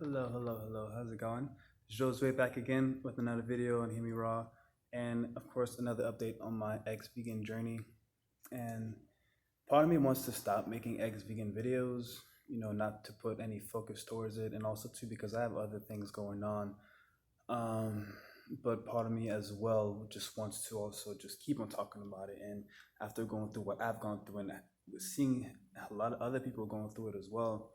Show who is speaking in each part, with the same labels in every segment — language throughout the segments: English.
Speaker 1: Hello, hello, hello. How's it going? Josue back again with another video on Hear Me Raw, and of course another update on my ex vegan journey. And part of me wants to stop making ex vegan videos, not to put any focus towards it, and also too because I have other things going on. Um, but part of me as well just wants to also just keep on talking about it. And after going through what I've gone through and seeing a lot of other people going through it as well,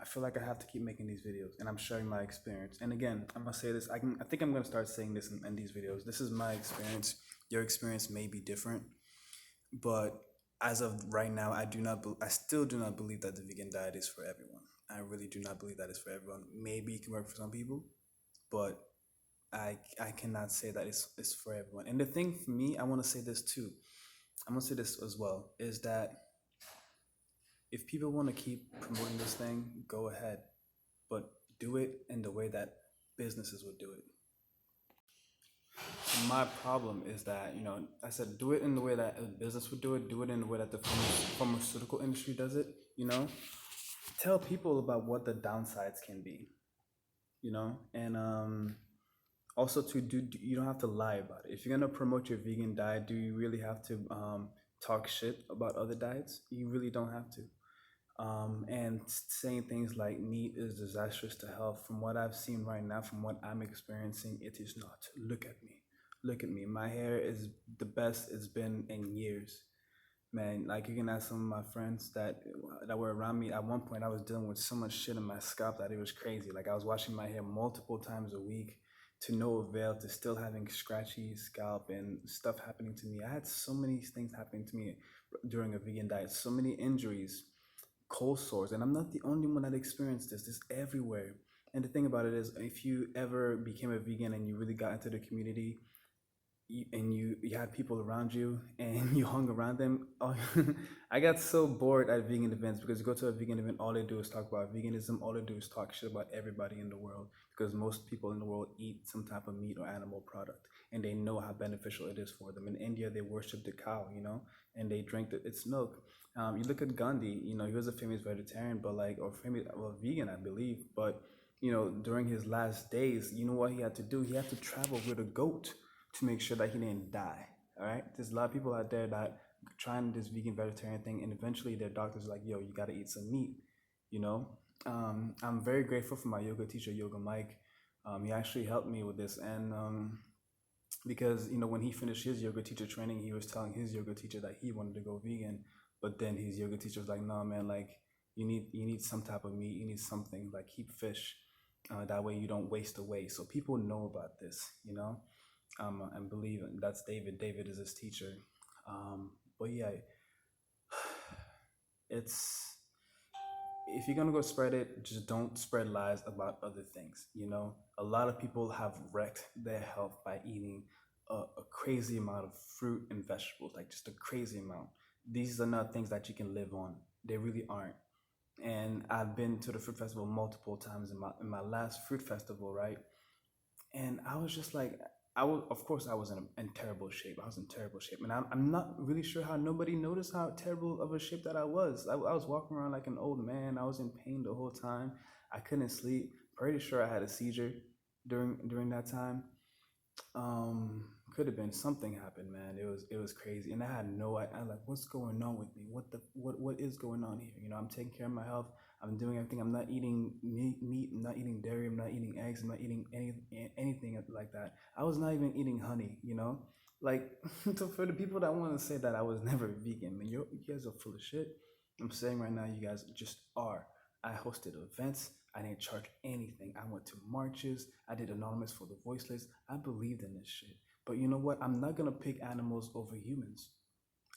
Speaker 1: I feel like I have to keep making these videos and I'm sharing my experience. And again, I'm gonna say this. I think I'm gonna start saying this in these videos. This is my experience. Your experience may be different, but as of right now, I still do not believe that the vegan diet is for everyone. I really do not believe that it's for everyone. Maybe it can work for some people, but I cannot say that it's for everyone. And the thing for me, I want to say this too. I'm gonna say this as well is that if people want to keep promoting this thing, go ahead, but do it in the way that businesses would do it. My problem is that, I said do it in the way that a business would do it in the way that the pharmaceutical you does it, tell people about what the downsides can be, and also to you don't have to lie about it. If you're going to promote your vegan diet, do you really have to talk shit about other diets? You really don't have to. And saying things like meat is disastrous to health. From what I've seen right now, from what I'm experiencing, it is not. Look at me. Look at me. My hair is the best it's been in years. Man, like you can ask some of my friends that were around me. At one point, I was dealing with so much shit in my scalp that it was crazy. Like I was washing my hair multiple times a week to no avail, to still having scratchy scalp and stuff happening to me. I had so many things happening to me during a vegan diet, so many injuries, cold sores, and I'm not the only one that experienced this. This everywhere. And the thing about it is, if you ever became a vegan and you really got into the community, and you had people around you and you hung around them. I got so bored at vegan events because you go to a vegan event, all they do is talk about veganism. All they do is talk shit about everybody in the world because most people in the world eat some type of meat or animal product and they know how beneficial it is for them. In India, they worship the cow, and they drink its milk. You look at Gandhi, he was a famous vegetarian, but or famous, well, vegan, I believe. But, during his last days, you know what he had to do? He had to travel with a goat to make sure that he didn't die. All right. There's a lot of people out there that trying this vegan vegetarian thing, and eventually their doctor's like, "Yo, you got to eat some meat." You know. I'm very grateful for my yoga teacher, Yoga Mike. He actually helped me with this, and because when he finished his yoga teacher training, he was telling his yoga teacher that he wanted to go vegan, but then his yoga teacher was like, "No, man, like you need some type of meat. You need something like keep fish. That way you don't waste away." So people know about this, and believe it. That's David. David is his teacher. But yeah, it's if you're gonna go spread it, just don't spread lies about other things. A lot of people have wrecked their health by eating a crazy amount of fruit and vegetables, like just a crazy amount. These are not things that you can live on. They really aren't. And I've been to the fruit festival multiple times in my last fruit festival, right? And I was just like, of course, I was in terrible shape. I was in terrible shape. And I'm not really sure how nobody noticed how terrible of a shape that I was. I was walking around like an old man. I was in pain the whole time. I couldn't sleep. Pretty sure I had a seizure during that time. Could have been something happened, man. It was crazy, and I had no idea. I like, what's going on with me? What is going on here? I'm taking care of my health. I'm doing everything. I'm not eating meat. I'm not eating dairy. I'm not eating eggs. I'm not eating anything like that. I was not even eating honey. Like so for the people that want to say that I was never vegan, man, you guys are full of shit. I'm saying right now, you guys just are. I hosted events. I didn't charge anything. I went to marches. I did anonymous for the voiceless. I believed in this shit. But you know what? I'm not gonna pick animals over humans.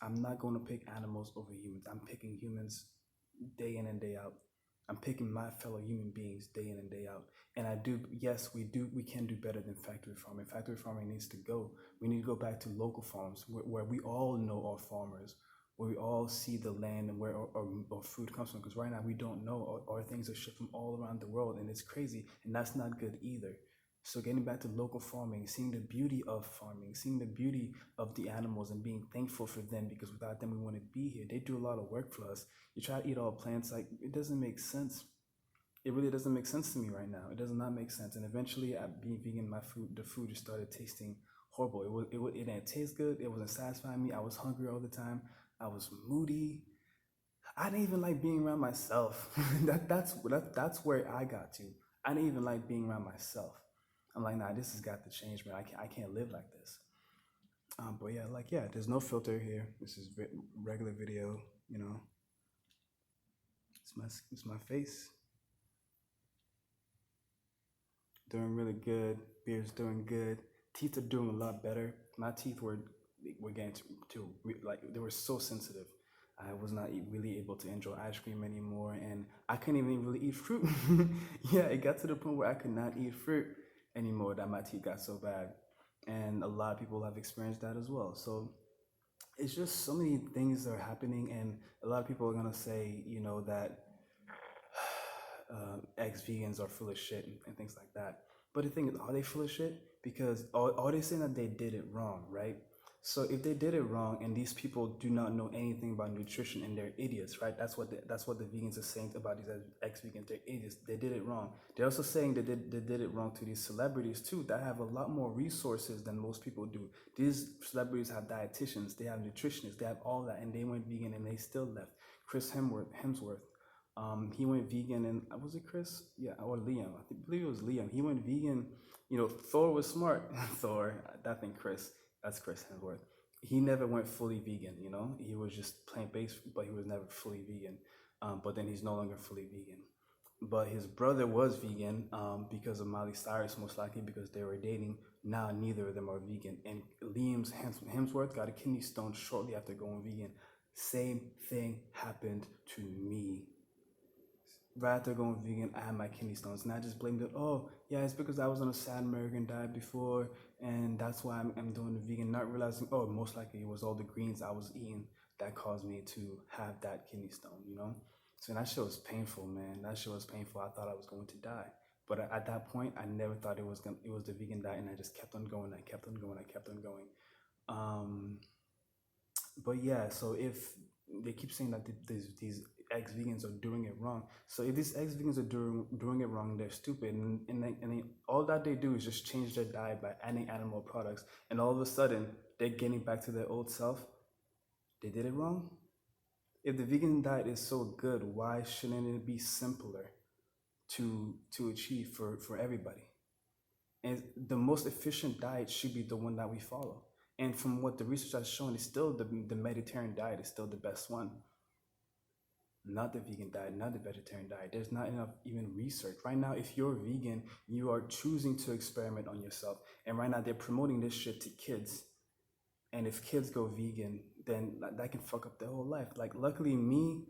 Speaker 1: I'm not gonna pick animals over humans. I'm picking humans day in and day out. I'm picking my fellow human beings day in and day out. And I do, yes, we can do better than factory farming. Factory farming needs to go. We need to go back to local farms where we all know our farmers, where we all see the land and where our food comes from. Because right now we don't know. Our things are shipped from all around the world, and it's crazy. And that's not good either. So getting back to local farming, seeing the beauty of farming, seeing the beauty of the animals and being thankful for them because without them we wouldn't be here. They do a lot of work for us. You try to eat all plants, like it doesn't make sense. it really doesn't make sense to me right now. It does not make sense. And eventually, being vegan, the food just started tasting horrible. It didn't taste good. It wasn't satisfying me. I was hungry all the time. I was moody. I didn't even like being around myself. That's where I got to. I didn't even like being around myself. I'm like, nah, this has got to change, man. I can't live like this. But yeah, like yeah, there's no filter here. This is regular video. You know, it's my face. Doing really good. Beard's doing good. Teeth are doing a lot better. My teeth were getting like they were so sensitive. I was not really able to enjoy ice cream anymore, and I couldn't even really eat fruit. Yeah, it got to the point where I could not eat fruit anymore. That my teeth got so bad, and a lot of people have experienced that as well. So it's just so many things that are happening, and a lot of people are gonna say, that ex-vegans are full of shit and things like that. But the thing is, are they full of shit? Because are they saying that they did it wrong, right? So if they did it wrong, and these people do not know anything about nutrition and they're idiots, right? That's what the vegans are saying about these ex-vegans. They're idiots. They did it wrong. They're also saying they did it wrong to these celebrities too that have a lot more resources than most people do. These celebrities have dietitians, they have nutritionists, they have all that, and they went vegan and they still left. Chris Hemsworth, he went vegan, and was it Chris? Yeah, or Liam. Believe it was Liam. He went vegan. Thor was smart. Thor, I think Chris. That's Chris Hemsworth. He never went fully vegan. He was just plant based, but he was never fully vegan. But then he's no longer fully vegan. But his brother was vegan because of Miley Cyrus, most likely because they were dating. Now neither of them are vegan. And Liam's Hemsworth got a kidney stone shortly after going vegan. Same thing happened to me. Right after going vegan, I had my kidney stones, and I just blamed it. Oh, yeah, it's because I was on a sad American diet before, and that's why I'm doing the vegan. Not realizing, oh, most likely it was all the greens I was eating that caused me to have that kidney stone. So that shit was painful, man. That shit was painful. I thought I was going to die, but at that point, I never thought it was the vegan diet, and I just kept on going. I kept on going. I kept on going. Um, but yeah, so if they keep saying that these ex-vegans are doing it wrong, so if these ex-vegans are doing it wrong, they're stupid, and all that they do is just change their diet by adding animal products, and all of a sudden they're getting back to their old self. They did it wrong. If the vegan diet is so good, why shouldn't it be simpler to achieve for everybody? And the most efficient diet should be the one that we follow. And from what the research has shown, it's still the Mediterranean diet is still the best one. Not the vegan diet, not the vegetarian diet. There's not enough even research. Right now, if you're vegan, you are choosing to experiment on yourself. And right now, they're promoting this shit to kids. And if kids go vegan, then that can fuck up their whole life. Like, luckily, me,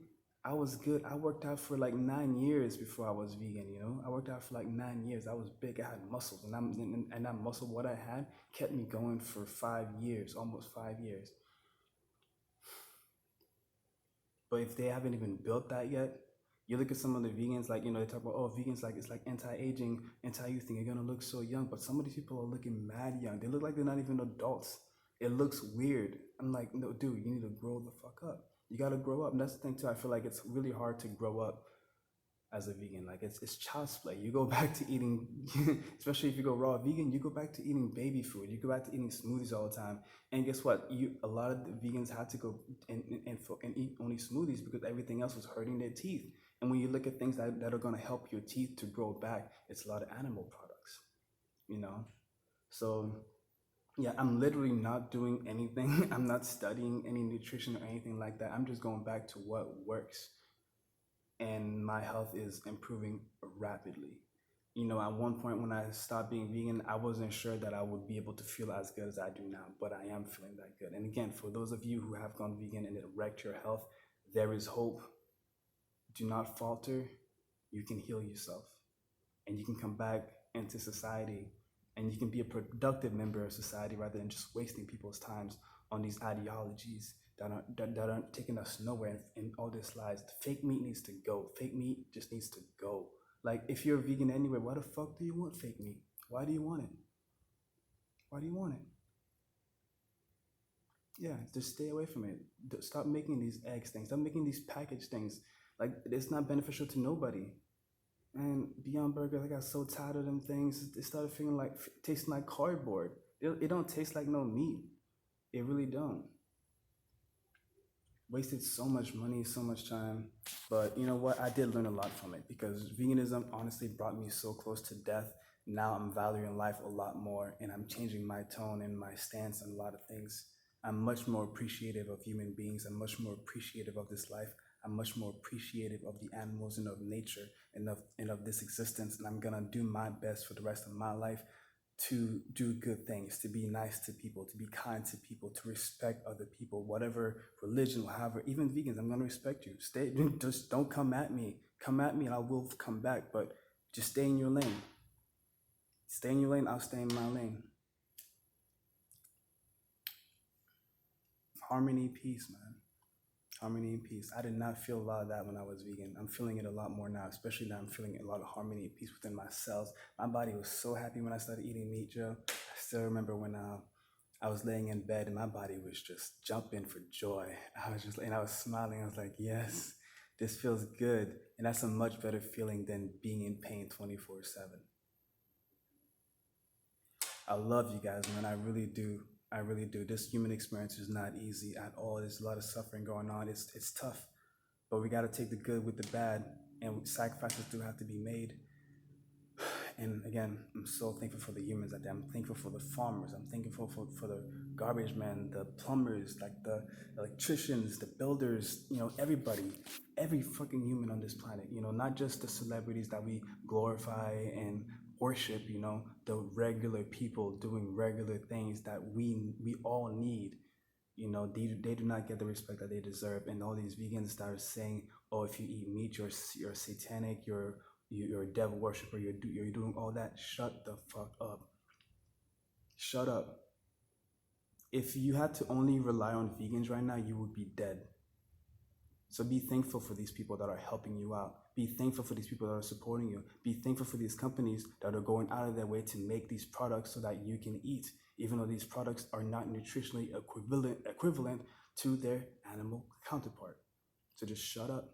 Speaker 1: I was good. I worked out for like 9 years before I was vegan. I worked out for like 9 years. I was big. I had muscles, and that muscle, what I had, kept me going for 5 years, almost 5 years. But if they haven't even built that yet, you look at some of the vegans, like, they talk about, oh, vegans, like, it's like anti-aging, anti-youthing, you're gonna look so young. But some of these people are looking mad young. They look like they're not even adults. It looks weird. I'm like, no, dude, you need to grow the fuck up. You gotta grow up. And that's the thing too. I feel like it's really hard to grow up as a vegan. Like, it's child's play. You go back to eating, especially if you go raw vegan, you go back to eating baby food. You go back to eating smoothies all the time. And guess what? A lot of the vegans had to go and eat only smoothies because everything else was hurting their teeth. And when you look at things that are going to help your teeth to grow back, it's a lot of animal products. So yeah, I'm literally not doing anything. I'm not studying any nutrition or anything like that. I'm just going back to what works, and my health is improving rapidly. At one point when I stopped being vegan, I wasn't sure that I would be able to feel as good as I do now, but I am feeling that good. And again, for those of you who have gone vegan and it wrecked your health, there is hope. Do not falter. You can heal yourself, and you can come back into society, and you can be a productive member of society rather than just wasting people's times on these ideologies that aren't taking us nowhere, and all this lies. The fake meat needs to go. Fake meat just needs to go. Like, if you're a vegan anyway, why the fuck do you want fake meat? Why do you want it? Why do you want it? Yeah, just stay away from it. Stop making these eggs things. Stop making these packaged things. Like, it's not beneficial to nobody. And Beyond Burger, I got so tired of them things. It started feeling like tasting like cardboard. It don't taste like no meat. It really don't. Wasted so much money, so much time. But you know what? I did learn a lot from it because veganism honestly brought me so close to death. Now I'm valuing life a lot more and I'm changing my tone and my stance on a lot of things. I'm much more appreciative of human beings. I'm much more appreciative of this life. I'm much more appreciative of the animals and of nature and of this existence. And I'm gonna do my best for the rest of my life to do good things, to be nice to people, to be kind to people, to respect other people, whatever religion, however, even vegans, I'm gonna respect you. Stay, just don't come at me. Come at me and I will come back, but just stay in your lane. Stay in your lane, I'll stay in my lane. Harmony, peace, man. Harmony and peace. I did not feel a lot of that when I was vegan. I'm feeling it a lot more now, especially now I'm feeling a lot of harmony and peace within my cells. My body was so happy when I started eating meat, Joe. I still remember when I was laying in bed and my body was just jumping for joy. I was just, and I was smiling. I was like, yes, this feels good. And that's a much better feeling than being in pain 24/7. I love you guys, man. I really do. I really do. This human experience is not easy at all. There's a lot of suffering going on. It's tough, but we got to take the good with the bad, and sacrifices do have to be made. And again, I'm so thankful for the humans out there. I'm thankful for the farmers. I'm thankful for the garbage men, the plumbers, like the electricians, the builders, everybody, every fucking human on this planet, not just the celebrities that we glorify and worship, the regular people doing regular things that we all need. They do not get the respect that they deserve. And all these vegans that are saying, oh, if you eat meat, you're satanic, you're a devil worshiper, you're doing all that. Shut the fuck up. Shut up. If you had to only rely on vegans right now, you would be dead. So be thankful for these people that are helping you out. Be thankful for these people that are supporting you. Be thankful for these companies that are going out of their way to make these products so that you can eat, even though these products are not nutritionally equivalent to their animal counterpart. So just shut up.